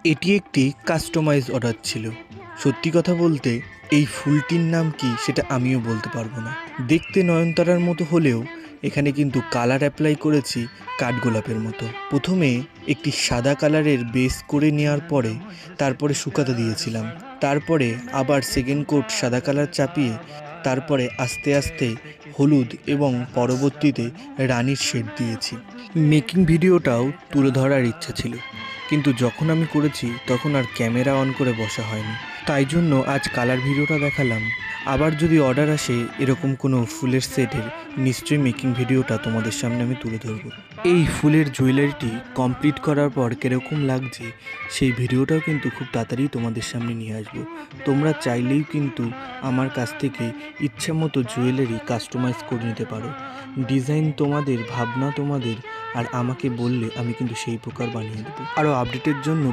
এটি একটি customise order ছিল। সত্যি কথা বলতে এই ফুলটির নাম কি সেটা আমিও বলতে পারবো না। দেখতে নয়নতারার মতো হলেও এখানে কিন্তু কালার অ্যাপ্লাই করেছি কাঠগোলাপের মতো। প্রথমে একটি সাদা কালারের বেস করে নেওয়ার পরে তারপরে শুকাতে দিয়েছিলাম। তারপরে আবার সেকেন্ড কোট সাদা কালার চাপিয়ে তারপরে আস্তে আস্তে হলুদ এবং পরবর্তীতে রানির শেড দিয়েছি। মেকিং ভিডিওটাও তুলে ধরার ইচ্ছা ছিল, কিন্তু যখন আমি করেছি তখন আর ক্যামেরা অন করে বসা হয়নি। তাই জন্য আজ কালার ভিডিওটা দেখালাম। আবার যদি অর্ডার আসে এরকম কোনো ফুলের সেটের, নিশ্চয়ই মেকিং ভিডিওটা তোমাদের সামনে আমি তুলে ধরবো। এই ফুলের জুয়েলারিটি কমপ্লিট করার পর কীরকম লাগছে সেই ভিডিওটাও কিন্তু খুব তাড়াতাড়ি তোমাদের সামনে নিয়ে আসবো। তোমরা চাইলেই কিন্তু আমার কাছ থেকে ইচ্ছা মতো জুয়েলারি কাস্টমাইজ করে নিতে পারো। ডিজাইন তোমাদের, ভাবনা তোমাদের, আর আমাকে বললে আমি কিন্তু সেই প্রকার বানিয়ে দেবো। আরও আপডেটের জন্য